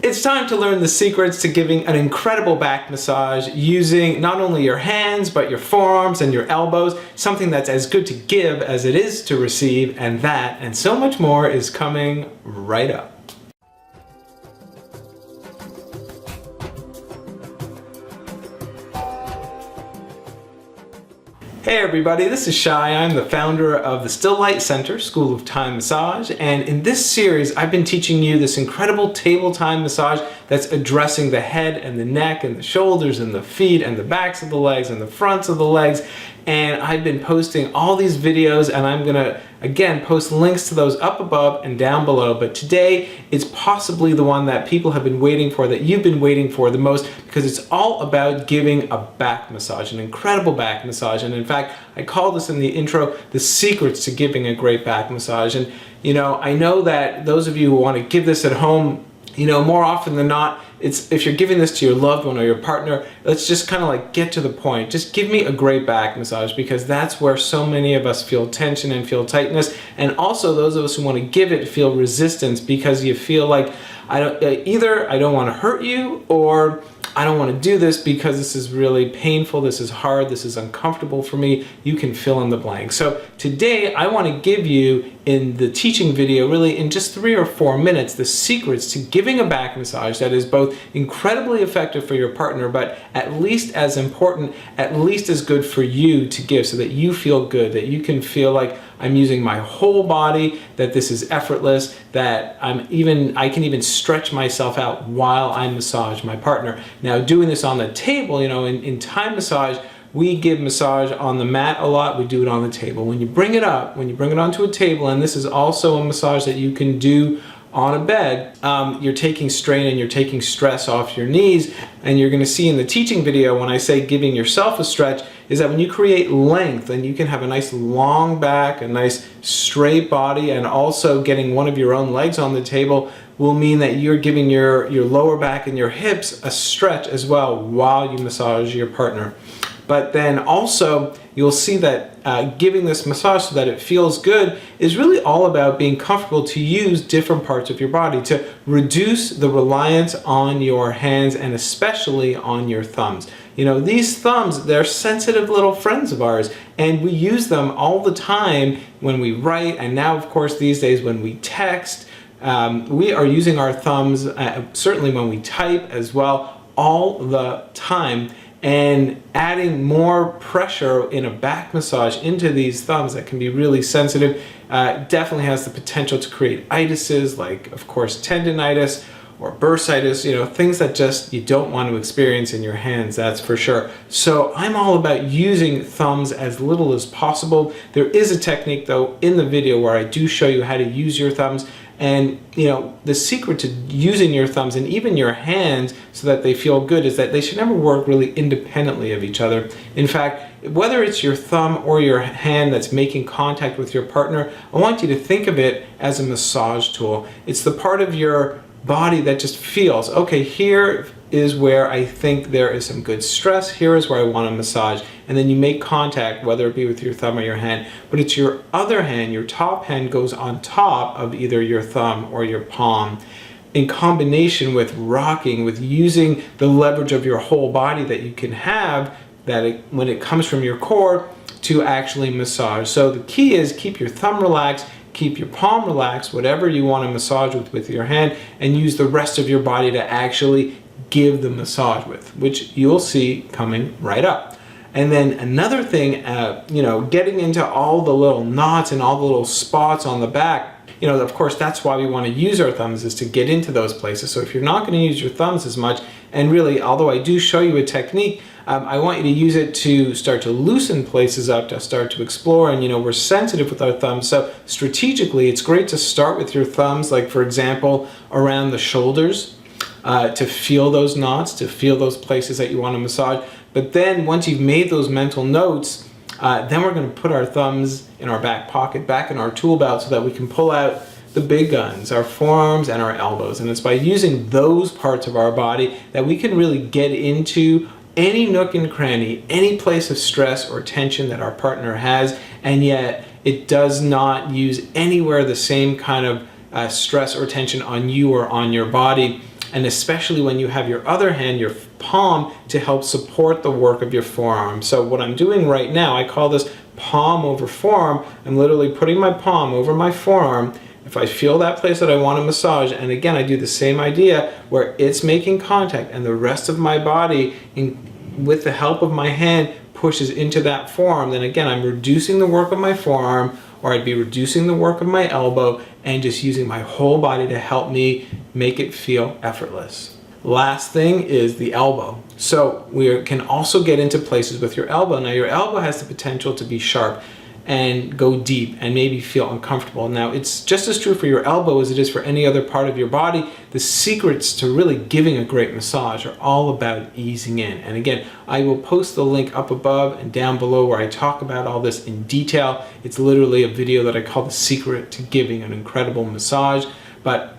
It's time to learn the secrets to giving an incredible back massage using not only your hands, but your forearms and your elbows, something that's as good to give as it is to receive, and that and so much more is coming right up. Hey everybody, this is Shai. I'm the founder of the Still Light Center School of Thai Massage, and in this series I've been teaching you this incredible table time massage that's addressing the head and the neck and the shoulders and the feet and the backs of the legs and the fronts of the legs. And I've been posting all these videos, and I'm gonna again post links to those up above and down below. But today it's possibly the one that people have been waiting for, that you've been waiting for the most, because it's all about giving a back massage, an incredible back massage. And in fact, I call this in the intro the secrets to giving a great back massage. And you know, I know that those of you who want to give this at home, you know, more often than not, it's if you're giving this to your loved one or your partner, let's just kind of like get to the point. Just give me a great back massage, because that's where so many of us feel tension and feel tightness. And also those of us who want to give it feel resistance, because you feel like either I don't want to hurt you, or I don't want to do this because this is really painful, this is hard, this is uncomfortable for me. You can fill in the blank. So today I want to give you, in the teaching video, really in just 3 or 4 minutes, the secrets to giving a back massage that is both incredibly effective for your partner, but at least as important, at least as good for you to give, so that you feel good, that you can feel like I'm using my whole body, that this is effortless, that I can even stretch myself out while I massage my partner. Now, doing this on the table, you know, in Thai massage, we give massage on the mat a lot, we do it on the table. When you bring it up, when you bring it onto a table, and this is also a massage that you can do on a bed, you're taking strain and you're taking stress off your knees. And you're gonna see in the teaching video, when I say giving yourself a stretch, is that when you create length, and you can have a nice long back, a nice straight body, and also getting one of your own legs on the table, will mean that you're giving your lower back and your hips a stretch as well while you massage your partner. But then also, you'll see that giving this massage so that it feels good is really all about being comfortable to use different parts of your body, to reduce the reliance on your hands and especially on your thumbs. You know, these thumbs, they're sensitive little friends of ours, and we use them all the time when we write, and now of course these days when we text. We are using our thumbs, certainly when we type as well, all the time. And adding more pressure in a back massage into these thumbs that can be really sensitive definitely has the potential to create itises, like of course tendinitis or bursitis, you know, things that just you don't want to experience in your hands, that's for sure. So I'm all about using thumbs as little as possible. There is a technique though in the video where I do show you how to use your thumbs. And you know, the secret to using your thumbs and even your hands so that they feel good is that they should never work really independently of each other. In fact, whether it's your thumb or your hand that's making contact with your partner, I want you to think of it as a massage tool. It's the part of your body that just feels, okay, here is where I think there is some good stress, here is where I want to massage. And then you make contact, whether it be with your thumb or your hand, but it's your other hand, your top hand goes on top of either your thumb or your palm, in combination with rocking, with using the leverage of your whole body that you can have, when it comes from your core, to actually massage. So the key is keep your thumb relaxed, keep your palm relaxed, whatever you want to massage with your hand, and use the rest of your body to actually give the massage with, which you'll see coming right up. And then another thing, you know, getting into all the little knots and all the little spots on the back, you know, of course, that's why we want to use our thumbs, is to get into those places. So if you're not going to use your thumbs as much, and really, although I do show you a technique, I want you to use it to start to loosen places up, to start to explore. And you know, we're sensitive with our thumbs, so strategically it's great to start with your thumbs, like for example around the shoulders, to feel those knots, to feel those places that you want to massage. But then once you've made those mental notes, then we're going to put our thumbs in our back pocket, back in our tool belt, so that we can pull out the big guns, our forearms and our elbows. And it's by using those parts of our body that we can really get into any nook and cranny, any place of stress or tension that our partner has, and yet it does not use anywhere the same kind of stress or tension on you or on your body. and especially when you have your other hand, your palm, to help support the work of your forearm. So what I'm doing right now, I call this palm over forearm. I'm literally putting my palm over my forearm. If I feel that place that I want to massage, and again, I do the same idea where it's making contact and the rest of my body, with the help of my hand, pushes into that forearm, then again, I'm reducing the work of my forearm, or I'd be reducing the work of my elbow and just using my whole body to help me make it feel effortless. Last thing is the elbow. So we can also get into places with your elbow. Now your elbow has the potential to be sharp and go deep and maybe feel uncomfortable. Now it's just as true for your elbow as it is for any other part of your body. The secrets to really giving a great massage are all about easing in. And again, I will post the link up above and down below where I talk about all this in detail. It's literally a video that I call The Secret to Giving an Incredible Massage. But,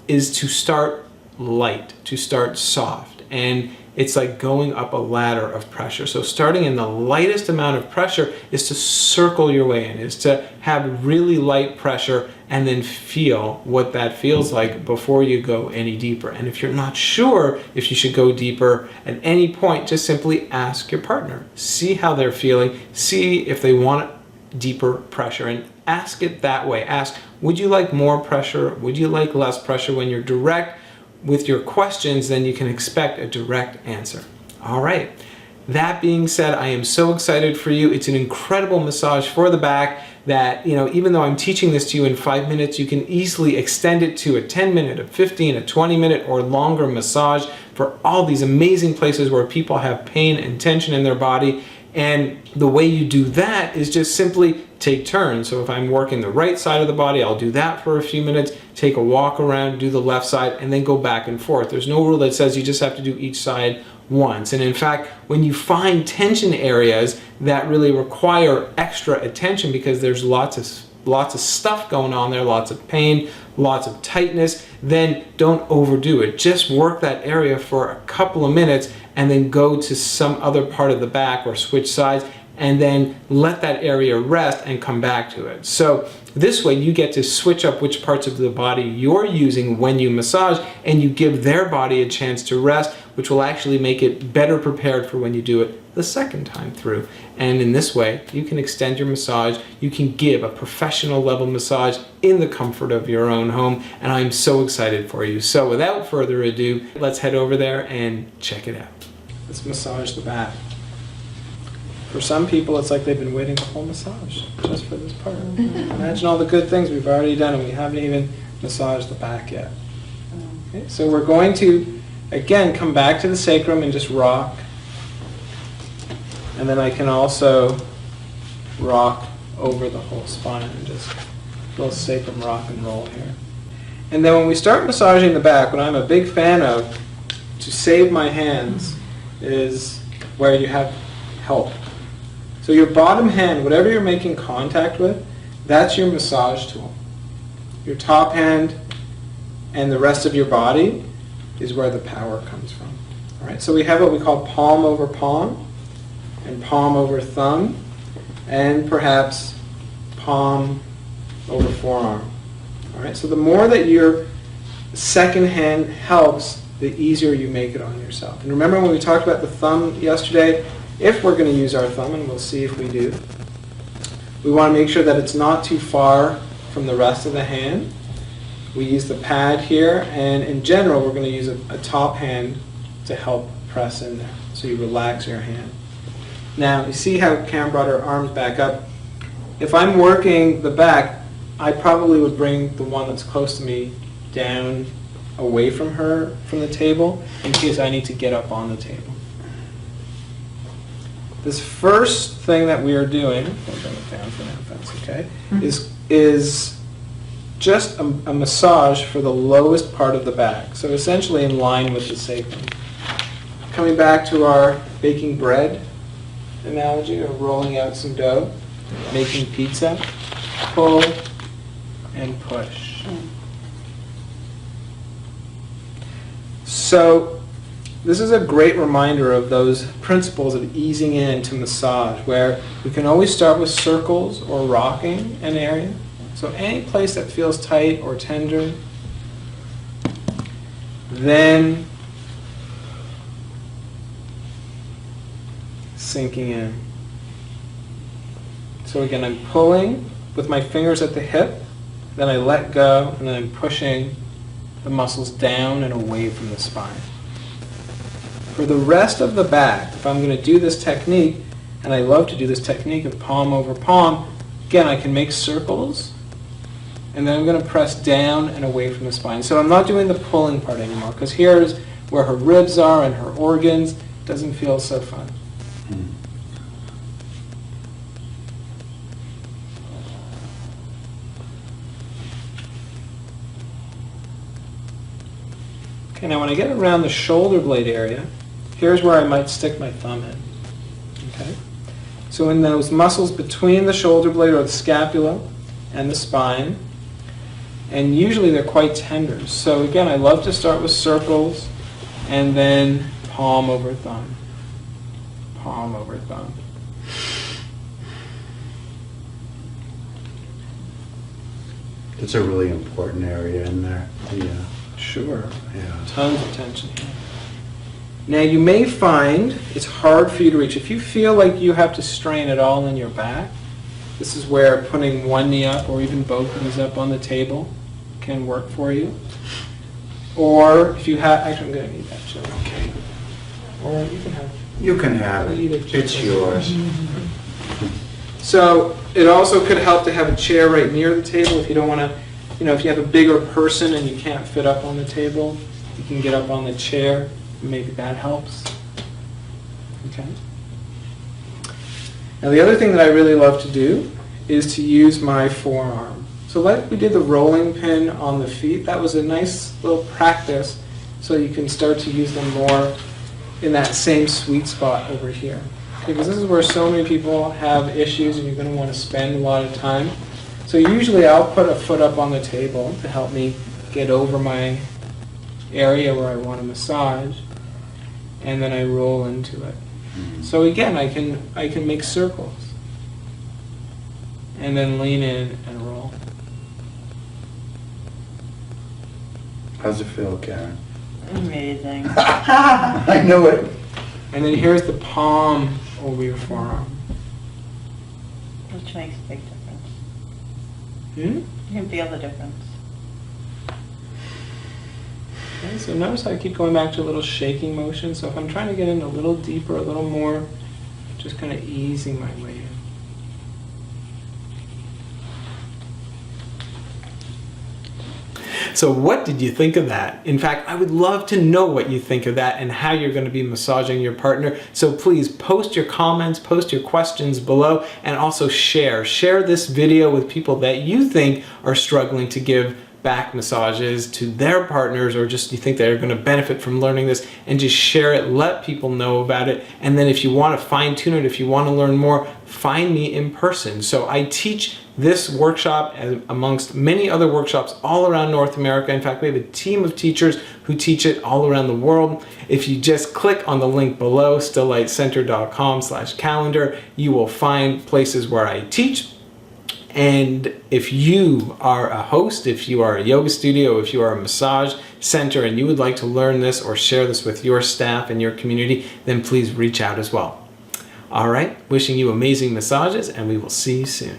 is to start light, to start soft. And it's like going up a ladder of pressure. So starting in the lightest amount of pressure is to circle your way in, is to have really light pressure and then feel what that feels like before you go any deeper. And if you're not sure if you should go deeper at any point, just simply ask your partner. See how they're feeling, see if they want deeper pressure, and ask it that way. Ask, would you like more pressure? Would you like less pressure? When you're direct with your questions, then you can expect a direct answer. All right. That being said, I am so excited for you. It's an incredible massage for the back that, even though I'm teaching this to you in 5 minutes, you can easily extend it to a 10-minute, a 15, a 20-minute, or longer massage for all these amazing places where people have pain and tension in their body. And the way you do that is just simply take turns. So if I'm working the right side of the body, I'll do that for a few minutes, take a walk around, do the left side, and then go back and forth. There's no rule that says you just have to do each side once. And in fact, when you find tension areas that really require extra attention because there's lots of stuff going on there, lots of pain, lots of tightness, then don't overdo it. Just work that area for a couple of minutes and then go to some other part of the back or switch sides and then let that area rest and come back to it. So this way you get to switch up which parts of the body you're using when you massage, and you give their body a chance to rest, which will actually make it better prepared for when you do it the second time through. And in this way, you can extend your massage, you can give a professional level massage in the comfort of your own home, and I'm so excited for you. So without further ado, let's head over there and check it out. Let's massage the back. For some people, it's like they've been waiting the whole massage just for this part. Imagine all the good things we've already done, and we haven't even massaged the back yet. Okay, so we're going to, again, come back to the sacrum and just rock. And then I can also rock over the whole spine and just a little sacrum rock and roll here. And then when we start massaging the back, what I'm a big fan of to save my hands is where you have help. So your bottom hand, whatever you're making contact with, that's your massage tool. Your top hand and the rest of your body is where the power comes from. All right, so we have what we call palm over palm, and palm over thumb, and perhaps palm over forearm. All right, so the more that your second hand helps, the easier you make it on yourself. And remember when we talked about the thumb yesterday, if we're going to use our thumb, and we'll see if we do, we want to make sure that it's not too far from the rest of the hand. We use the pad here, and in general, we're going to use a top hand to help press in there, so you relax your hand. Now, you see how Karen brought her arms back up? If I'm working the back, I probably would bring the one that's close to me down away from her, from the table, in case I need to get up on the table. This first thing that we are doing, I'll bring it down for now if that's okay, is just a massage for the lowest part of the back. So essentially in line with the sacrum. Coming back to our baking bread analogy, or rolling out some dough, making pizza, pull and push. So this is a great reminder of those principles of easing into massage, where we can always start with circles or rocking an area. So any place that feels tight or tender, then sinking in. So again, I'm pulling with my fingers at the hip, then I let go, and then I'm pushing the muscles down and away from the spine. For the rest of the back, if I'm going to do this technique, and I love to do this technique of palm over palm, again, I can make circles, and then I'm going to press down and away from the spine. So I'm not doing the pulling part anymore, because here's where her ribs are and her organs. It doesn't feel so fun. Okay, now when I get around the shoulder blade area, here's where I might stick my thumb in. Okay? So in those muscles between the shoulder blade or the scapula and the spine, and usually they're quite tender. So again, I love to start with circles and then palm over thumb. Palm over thumb. It's a really important area in there. Yeah. Sure. Yeah. Tons of tension here. Now you may find it's hard for you to reach. If you feel like you have to strain at all in your back, this is where putting one knee up or even both knees up on the table can work for you. Or if you have, actually I'm going to need that chair. Okay. Or you can have. You can have it. It's yours. So it also could help to have a chair right near the table if you don't want to, if you have a bigger person and you can't fit up on the table, you can get up on the chair. Maybe that helps. Okay. Now the other thing that I really love to do is to use my forearm. So like we did the rolling pin on the feet, that was a nice little practice so you can start to use them more in that same sweet spot over here. Because this is where so many people have issues and you're going to want to spend a lot of time. So usually I'll put a foot up on the table to help me get over my area where I want to massage, and then I roll into it. So again, I can make circles and then lean in and roll. How's it feel, Karen? Amazing. I knew it. And then here's the palm over your forearm. Which makes a big difference. Hmm? You can feel the difference. Okay, so notice how I keep going back to a little shaking motion. So if I'm trying to get in a little deeper, a little more, just kind of easing my way in. So what did you think of that? In fact, I would love to know what you think of that and how you're going to be massaging your partner. So please post your comments, post your questions below, and also share. Share this video with people that you think are struggling to give back massages to their partners, or just you think they're going to benefit from learning this, and just share it, let people know about it. And then if you want to fine tune it, if you want to learn more, find me in person. So I teach this workshop amongst many other workshops all around North America. In fact, we have a team of teachers who teach it all around the world. If you just click on the link below, stilllightcenter.com/calendar, you will find places where I teach. And if you are a host, if you are a yoga studio, if you are a massage center and you would like to learn this or share this with your staff and your community, then please reach out as well. All right, wishing you amazing massages, and we will see you soon.